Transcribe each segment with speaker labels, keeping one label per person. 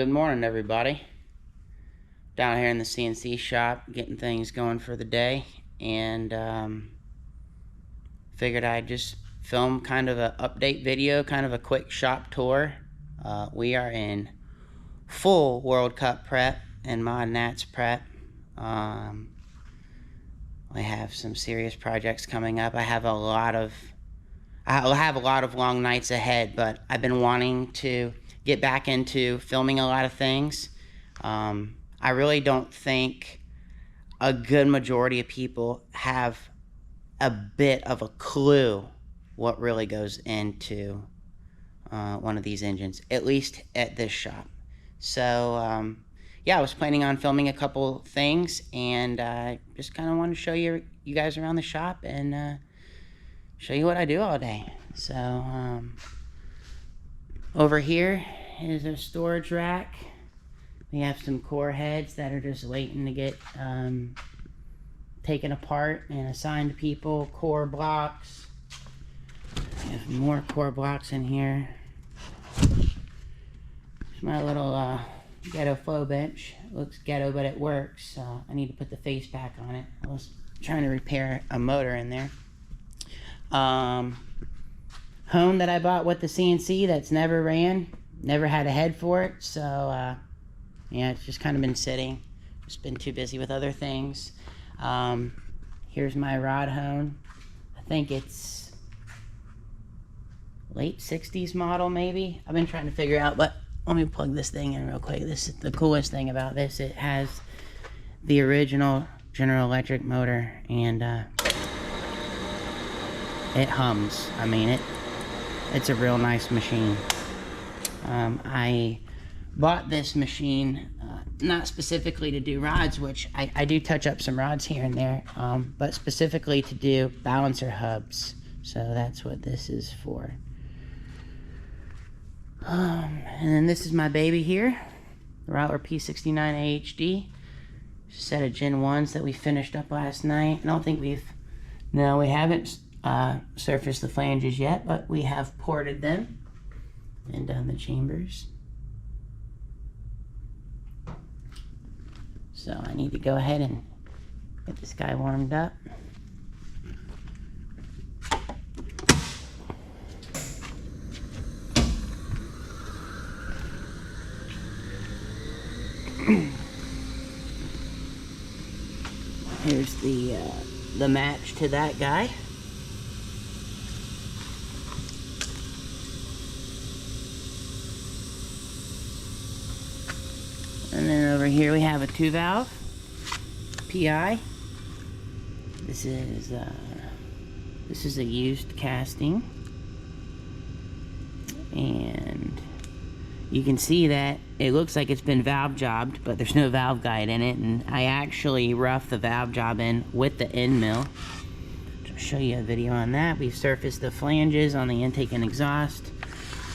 Speaker 1: Good morning, everybody. Down here in the CNC shop, getting things going for the day, and figured I'd just film kind of an update video, kind of a quick shop tour. We are in full World Cup prep and Mod Nats prep. I have some serious projects coming up. I'll have a lot of long nights ahead, but I've been wanting to get back into filming a lot of things. I really don't think a good majority of people have a bit of a clue what really goes into one of these engines, at least at this shop. So yeah, I was planning on filming a couple things, and I just kind of wanted to show you guys around the shop and show you what I do all day. So over here is a storage rack. We have some core heads that are just waiting to get taken apart and assigned to people. Core blocks. We have more core blocks in here. It's my little ghetto flow bench. It looks ghetto, but it works. So I need to put the face back on it. I was trying to repair a motor in there. Hone that I bought with the CNC that's never ran, never had a head for it, so yeah, it's just kind of been sitting, just been too busy with other things. Here's my rod hone. I think it's late 60s model, maybe. I've been trying to figure out, but let me plug this thing in real quick. This is the coolest thing about this. It has the original General Electric motor, and it hums. I mean, it's a real nice machine. I bought this machine not specifically to do rods, which I do touch up some rods here and there, but specifically to do balancer hubs. So that's what this is for. And then this is my baby here, the Rattler P69 AHD. Set of Gen 1s that we finished up last night. I don't think we haven't surfaced the flanges yet, but we have ported them and done the chambers. So I need to go ahead and get this guy warmed up. Here's the match to that guy. And then over here we have a 2-valve PI. This is a used casting, and you can see that it looks like it's been valve jobbed, but there's no valve guide in it. And I actually roughed the valve job in with the end mill. I'll show you a video on that. We've surfaced the flanges on the intake and exhaust.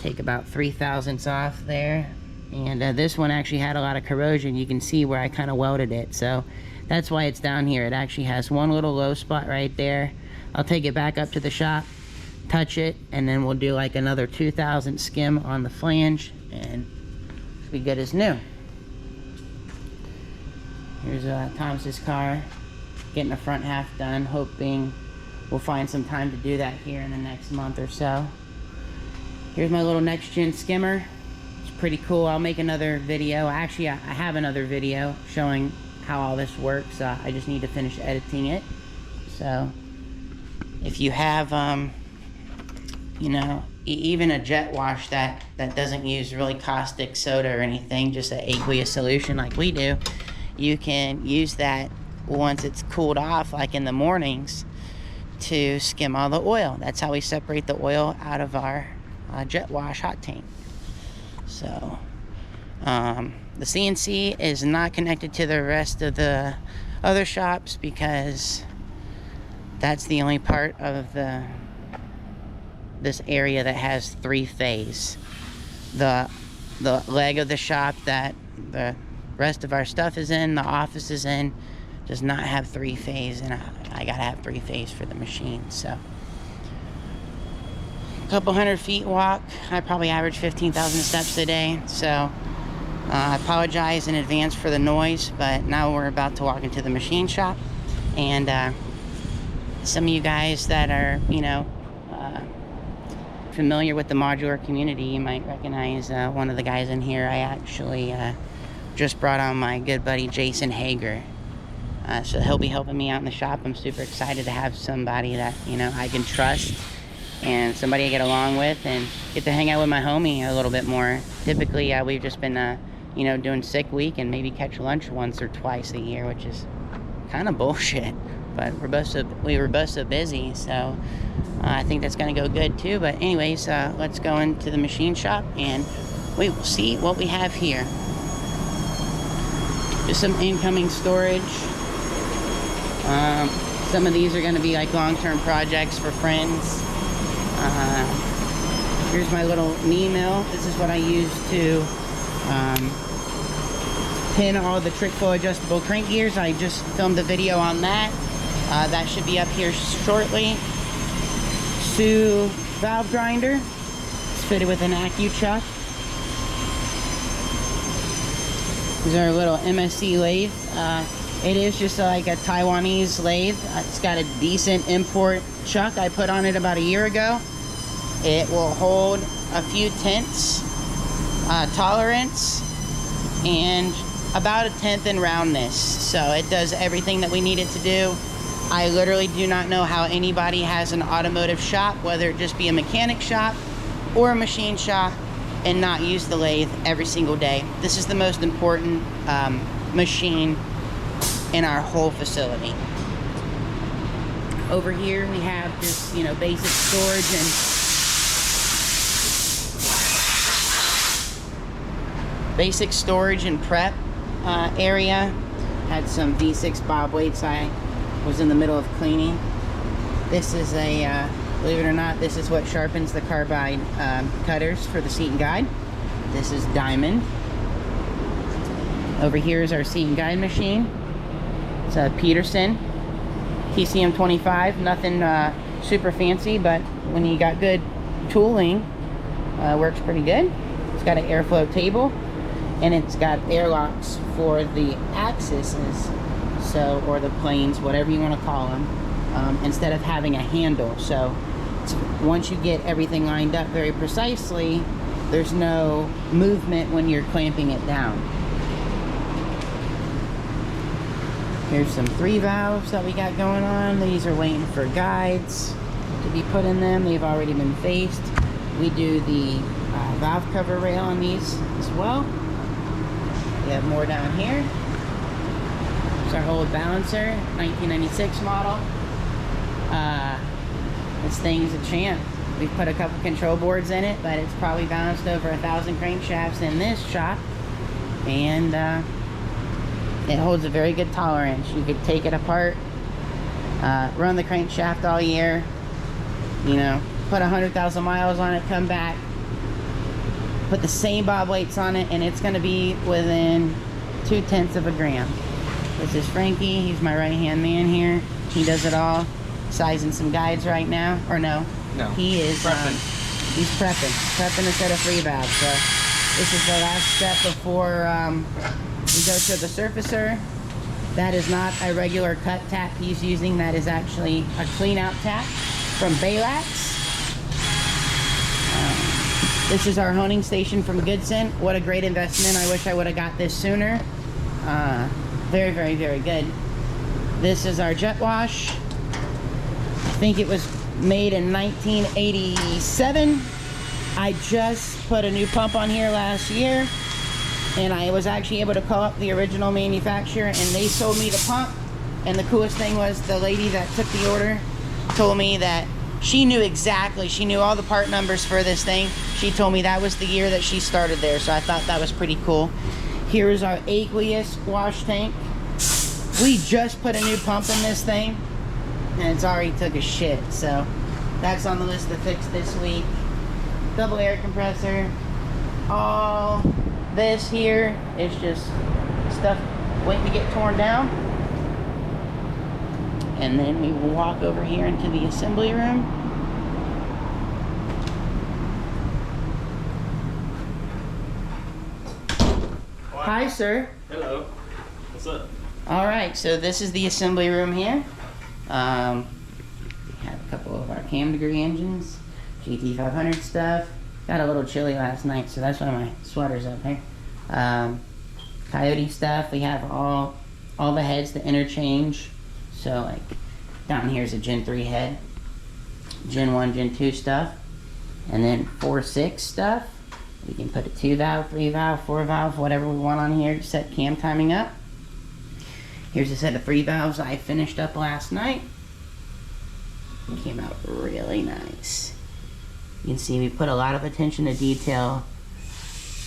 Speaker 1: Take about 3 thousandths off there. And this one actually had a lot of corrosion. You can see where I kind of welded it, so that's why it's down here. It actually has one little low spot right there. I'll take it back up to the shop, touch it, and then we'll do like another 2 thousandths skim on the flange, and it'll be good as new. Here's Thomas's car, getting the front half done, hoping we'll find some time to do that here in the next month or so. Here's my little next gen skimmer. Pretty cool. I'll make another video. Actually, I have another video showing how all this works. I just need to finish editing it. So if you have you know, even a jet wash that doesn't use really caustic soda or anything, just an aqueous solution like we do, you can use that once it's cooled off, like in the mornings, to skim all the oil. That's how we separate the oil out of our jet wash hot tank. So the CNC is not connected to the rest of the other shops because that's the only part of this area that has 3-phase. The leg of the shop that the rest of our stuff is in, the office is in, does not have 3-phase, and I gotta have 3-phase for the machine. So couple hundred feet walk. I probably average 15,000 steps a day, so I apologize in advance for the noise, but now we're about to walk into the machine shop. And some of you guys that are, you know, familiar with the modular community, you might recognize one of the guys in here. I actually just brought on my good buddy Jason Hager. So he'll be helping me out in the shop. I'm super excited to have somebody that, you know, I can trust and somebody I get along with and get to hang out with my homie a little bit more. Typically, we've just been, you know, doing sick week and maybe catch lunch once or twice a year, which is kind of bullshit. But we were both so busy, so I think that's going to go good too. But anyways, let's go into the machine shop and we will see what we have here. Just some incoming storage. Some of these are going to be like long-term projects for friends. Here's my little knee mill. This is what I use to pin all the trick flow adjustable crank gears. I just filmed a video on that. That should be up here shortly. Sue valve grinder. It's fitted with an AccuChuck. These are a little MSC lathe. It is just like a Taiwanese lathe. It's got a decent import chuck I put on it about a year ago. It will hold a few tenths tolerance and about a tenth in roundness. So it does everything that we need it to do. I literally do not know how anybody has an automotive shop, whether it just be a mechanic shop or a machine shop, and not use the lathe every single day. This is the most important machine in our whole facility. Over here we have just, you know, basic storage and prep area. Had some V6 bob weights I was in the middle of cleaning. This is a, believe it or not, this is what sharpens the carbide cutters for the seat and guide. This is diamond. Over here is our seat and guide machine. It's a Peterson TCM 25, nothing super fancy, but when you got good tooling, works pretty good. It's got an airflow table, and it's got airlocks for the axes, so, or the planes, whatever you want to call them, instead of having a handle. So once you get everything lined up very precisely, there's no movement when you're clamping it down. Here's some 3 valves that we got going on. These are waiting for guides to be put in them. They've already been faced. We do the valve cover rail on these as well. We have more down here. It's our old balancer, 1996 model. This thing's a champ. We've put a couple control boards in it, but it's probably balanced over 1,000 crankshafts in this shop. And it holds a very good tolerance. You could take it apart, run the crankshaft all year, you know, put 100,000 miles on it, come back, put the same bob weights on it, and it's going to be within 0.2 of a gram. This is Frankie. He's my right-hand man here. He does it all. Sizing some guides right now. Or no. He is prepping. He's prepping a set of 3 valves. So this is the last step before we go to the surfacer. That is not a regular cut tap he's using. That is actually a clean out tap from Baylax. This is our honing station from Goodson. What a great investment. I wish I would have got this sooner. Very, very, very good. This is our jet wash. I think it was made in 1987. I just put a new pump on here last year, and I was actually able to call up the original manufacturer, and they sold me the pump. And the coolest thing was the lady that took the order told me that she knew exactly, she knew all the part numbers for this thing. She told me that was the year that she started there, so I thought that was pretty cool. Here's our aqueous wash tank. We just put a new pump in this thing, and it's already took a shit, so that's on the list to fix this week. Double air compressor. All this here is just stuff waiting to get torn down. And then we will walk over here into the assembly room. Hi, sir.
Speaker 2: Hello. What's up?
Speaker 1: All right, so this is the assembly room here. We have a couple of our cam degree engines, GT500 stuff. Got a little chilly last night, so that's why my sweater's up here. Coyote stuff. We have all the heads to interchange. So like down here's a Gen 3 head, Gen 1, Gen 2 stuff, and then 4-6 stuff. We can put a 2 valve, 3 valve, 4 valve, whatever we want on here to set cam timing up. Here's a set of 3 valves I finished up last night. It came out really nice. You can see we put a lot of attention to detail,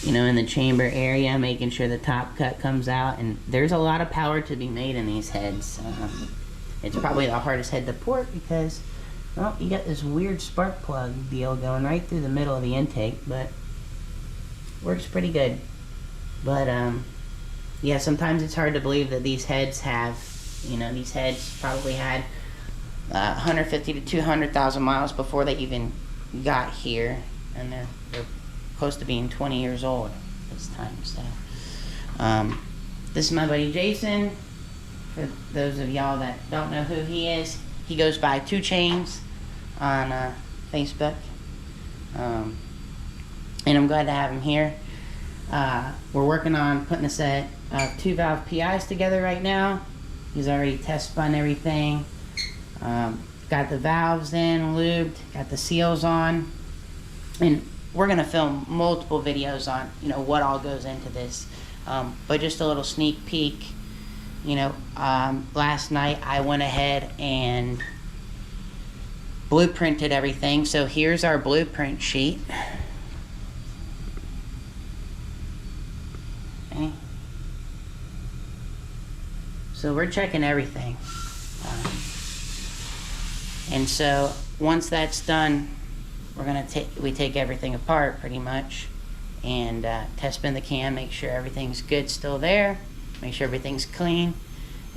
Speaker 1: you know, in the chamber area, making sure the top cut comes out, and there's a lot of power to be made in these heads. It's probably the hardest head to port because, well, you got this weird spark plug deal going right through the middle of the intake, but works pretty good. But yeah, sometimes it's hard to believe that these heads have, you know, these heads probably had 150 to 200,000 miles before they even got here, and they're close to being 20 years old this time. So this is my buddy Jason. For those of y'all that don't know who he is, he goes by 2 Chains on Facebook. And I'm glad to have him here. We're working on putting a set of 2 valve PIs together right now. He's already test spun everything. Got the valves in, lubed, got the seals on. And we're gonna film multiple videos on, you know, what all goes into this. But just a little sneak peek, you know, last night I went ahead and blueprinted everything. So here's our blueprint sheet. Okay. So we're checking everything. And so once that's done, we're gonna take everything apart pretty much and test spin the cam, make sure everything's good still there, make sure everything's clean,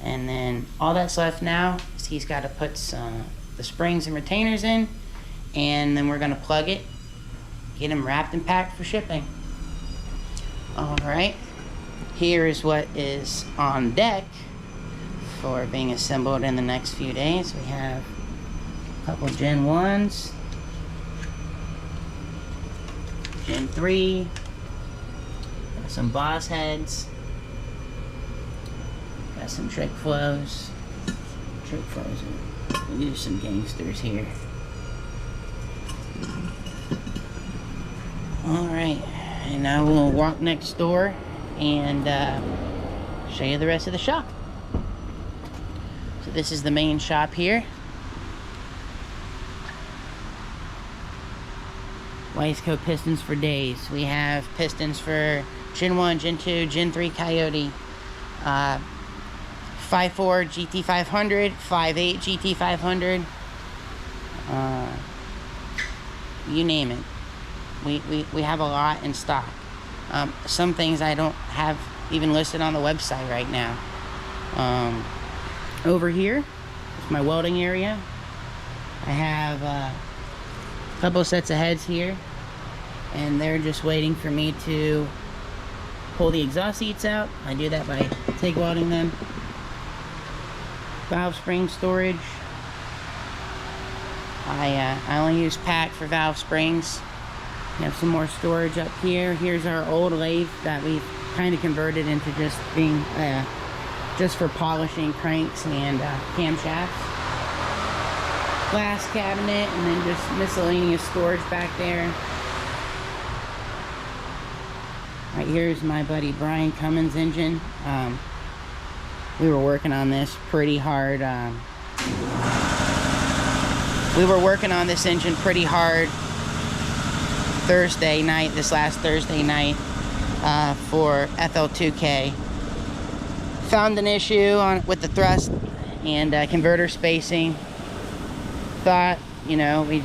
Speaker 1: and then all that's left now is he's got to put the springs and retainers in, and then we're gonna plug it, get them wrapped and packed for shipping. All right. Here is what is on deck for being assembled in the next few days. We have a couple Gen 1s, Gen 3, got some boss heads, got some trick flows. Trick flows are, these are some gangsters here. Alright, and now we'll walk next door and show you the rest of the shop. So this is the main shop here. Wiseco pistons for days. We have pistons for Gen 1, Gen 2, Gen 3 Coyote, 5.4 GT500, 5.8 GT500, you name it. We have a lot in stock. Some things I don't have even listed on the website right now. Over here is my welding area. I have a couple of sets of heads here, and they're just waiting for me to pull the exhaust seats out. I do that by TIG welding them. Valve spring storage. I only use pack for valve springs. We have some more storage up here. Here's our old lathe that we've kind of converted into just being just for polishing cranks and camshafts. Glass cabinet, and then just miscellaneous storage back there. Right here's my buddy Brian Cummins' engine. We were working on this pretty hard. We were working on this engine pretty hard Thursday night, this last Thursday night, for FL2K. Found an issue with the thrust and converter spacing. Thought, you know, we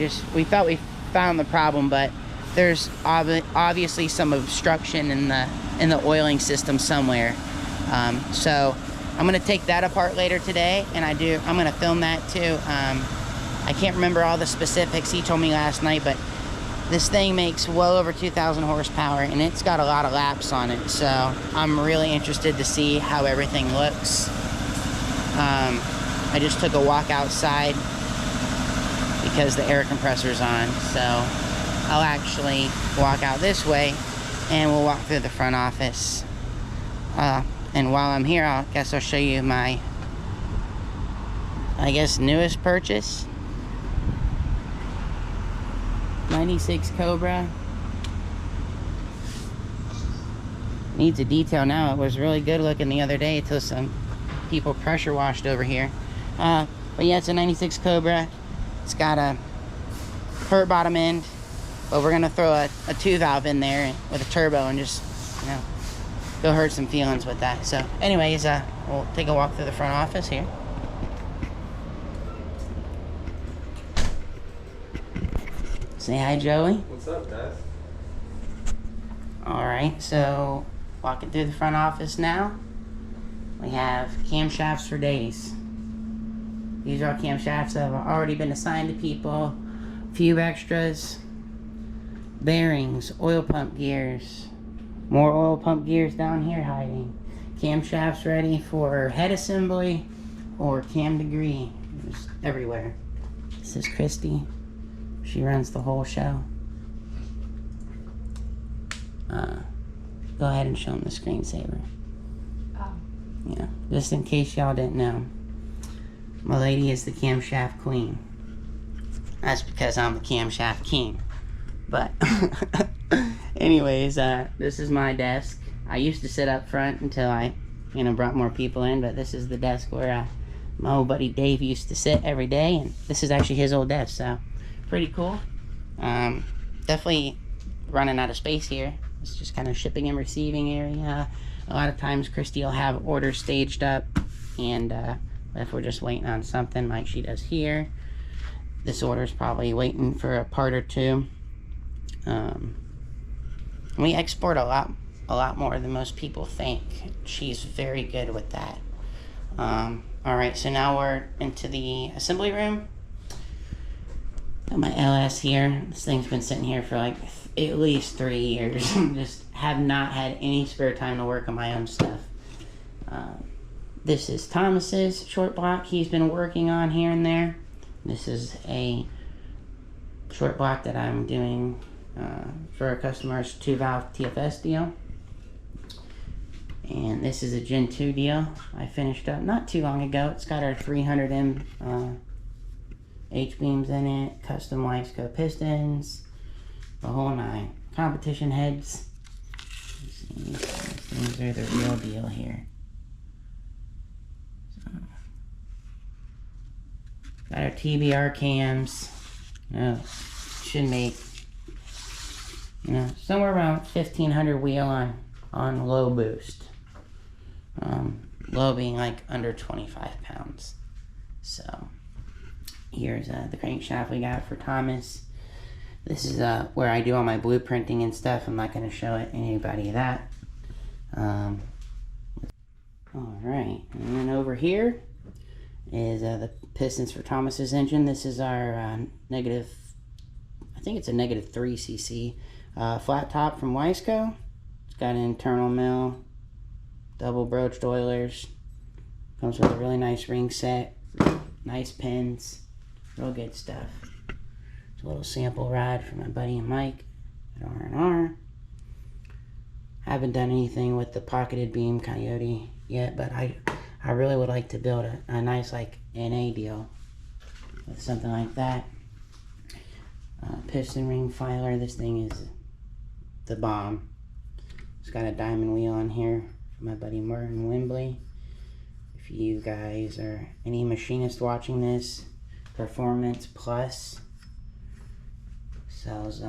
Speaker 1: thought we found the problem, but there's obviously some obstruction in the oiling system somewhere. So I'm gonna take that apart later today, and I'm gonna film that too. I can't remember all the specifics he told me last night, but This thing makes well over 2,000 horsepower, and it's got a lot of laps on it, so I'm really interested to see how everything looks. I just took a walk outside because the air compressor's on, so I'll actually walk out this way and we'll walk through the front office. And while I'm here, I guess I'll show you my, I guess, newest purchase. 96 Cobra. Needs a detail now. It was really good looking the other day until some people pressure washed over here. But yeah, it's a 96 Cobra. It's got a hurt bottom end, but we're gonna throw a 2 valve in there with a turbo and just, you know, go hurt some feelings with that. So anyways, we'll take a walk through the front office here. Say hi, Joey.
Speaker 2: What's up, guys?
Speaker 1: Alright, so walking through the front office now. We have camshafts for days. These are camshafts that have already been assigned to people. A few extras. Bearings, oil pump gears. More oil pump gears down here hiding. Camshafts ready for head assembly or cam degree. Just everywhere. This is Christy. She runs the whole show. Go ahead and show them the screensaver.
Speaker 3: Oh.
Speaker 1: Yeah, just in case y'all didn't know. My lady is the camshaft queen. That's because I'm the camshaft king. But anyways, this is my desk. I used to sit up front until I, brought more people in, but this is the desk where my old buddy Dave used to sit every day, and this is actually his old desk, so pretty cool. Definitely running out of space here. It's just kind of shipping and receiving area. A lot of times Christy will have orders staged up, and if we're just waiting on something like she does here, this order's probably waiting for a part or two. We export a lot more than most people think. She's very good with that. Alright, so now we're into the assembly room. Got my LS here. This thing's been sitting here for like at least 3 years. Just have not had any spare time to work on my own stuff. This is Thomas's short block he's been working on here and there. This is a short block that I'm doing for a customer's 2-valve TFS deal. And this is a Gen 2 deal I finished up not too long ago. It's got our 300M H-beams in it, custom Lifesco pistons, the whole 9. Competition heads. These things are the real deal here. So, got our TBR cams. Should make, somewhere around 1,500 wheel on low boost. Low being like under 25 pounds. So here's the crankshaft we got for Thomas. This is where I do all my blueprinting and stuff. I'm not going to show anybody that. Alright, and then over here is the pistons for Thomas's engine. This is our negative, I think it's a negative 3 cc flat top from Wiseco. It's got an internal mill, double broached oilers, comes with a really nice ring set, nice pins, real good stuff. It's a little sample ride from my buddy Mike at R&R. Haven't done anything with the pocketed beam Coyote yet, but I really would like to build a nice like NA deal with something like that. Piston ring filer. This thing is the bomb. It's got a diamond wheel on here from my buddy Martin Wembley. If you guys are any machinist watching this, Performance Plus sells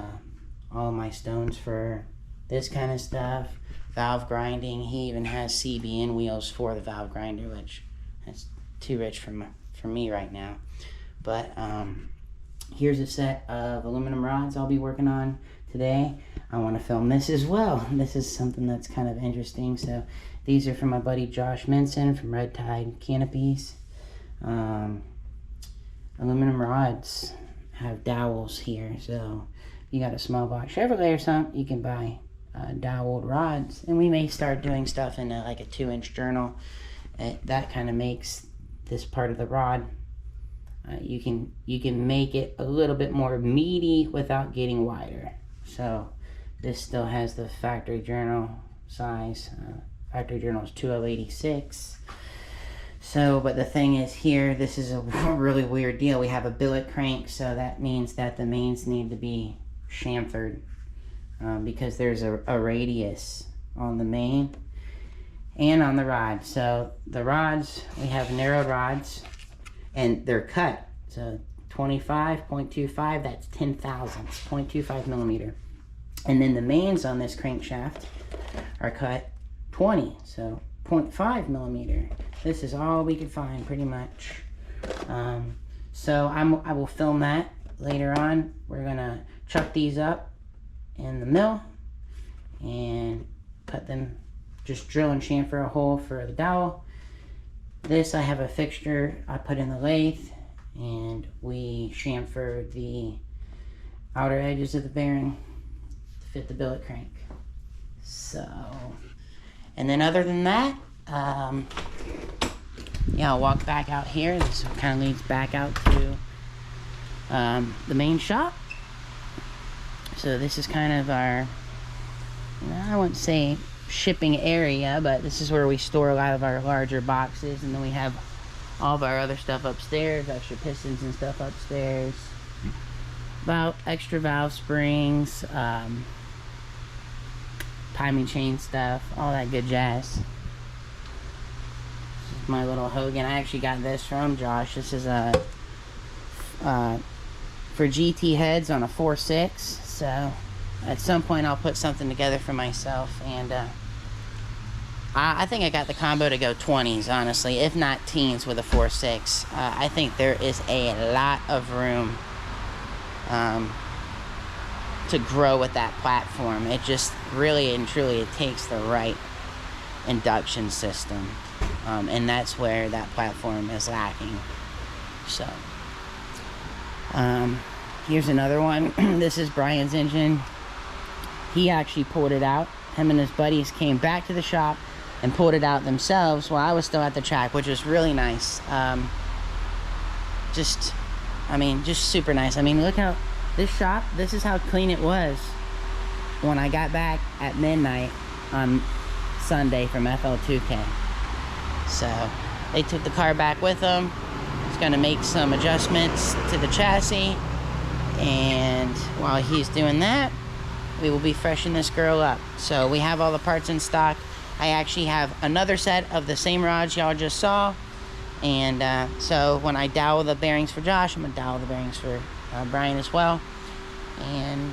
Speaker 1: all of my stones for this kind of stuff. Valve grinding. He even has CBN wheels for the valve grinder, which that's too rich for me right now. But here's a set of aluminum rods I'll be working on today. I want to film this as well. This is something that's kind of interesting. So these are from my buddy Josh Minson from Red Tide Canopies. Aluminum rods have dowels here, so you got a small block Chevrolet or something, you can buy doweled rods, and we may start doing stuff in like a 2-inch journal. That kind of makes this part of the rod. You can make it a little bit more meaty without getting wider. So this still has the factory journal size. Factory journal is 2086. So, but the thing is here, this is a really weird deal. We have a billet crank, so that means that the mains need to be chamfered because there's a radius on the main and on the rod. So the rods, we have narrowed rods, and they're cut. So 25.25, that's 10 thousandths, 0.25 millimeter. And then the mains on this crankshaft are cut 20, so 0.5 millimeter. This is all we could find, pretty much. So I will film that later on. We're gonna chuck these up in the mill and put them, just drill and chamfer a hole for the dowel. This, I have a fixture I put in the lathe, and we chamfer the outer edges of the bearing to fit the billet crank. So, and then other than that, yeah, I'll walk back out here. This kind of leads back out to the main shop. So this is kind of our, I wouldn't say shipping area, but this is where we store a lot of our larger boxes, and then we have all of our other stuff upstairs, extra pistons and stuff upstairs, about extra valve springs, timing chain stuff, all that good jazz. This is my little Hogan. I actually got this from Josh. This is a for GT heads on a 4.6. So at some point I'll put something together for myself, and I think I got the combo to go 20s, honestly, if not teens with a 4.6. I think there is a lot of room to grow with that platform. It just really and truly, it takes the right induction system, and that's where that platform is lacking. So here's another one. This is Brian's engine. He actually pulled it out. Him and his buddies came back to the shop and pulled it out themselves while I was still at the track, which was really nice. Just super nice. I mean, look how this shop, this is how clean it was when I got back at midnight on Sunday from FL2K. So they took the car back with them. He's gonna make some adjustments to the chassis, and while he's doing that, we will be freshening this girl up. So we have all the parts in stock. I actually have another set of the same rods y'all just saw, and so when I dowel the bearings for Josh, I'm gonna dowel the bearings for Brian as well. And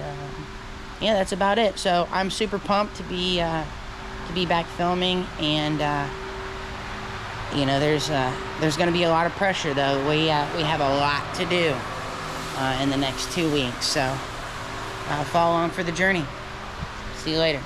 Speaker 1: yeah, that's about it. So I'm super pumped to be back filming, and you know, there's gonna be a lot of pressure though. We have a lot to do in the next 2 weeks, so follow on for the journey. See you later.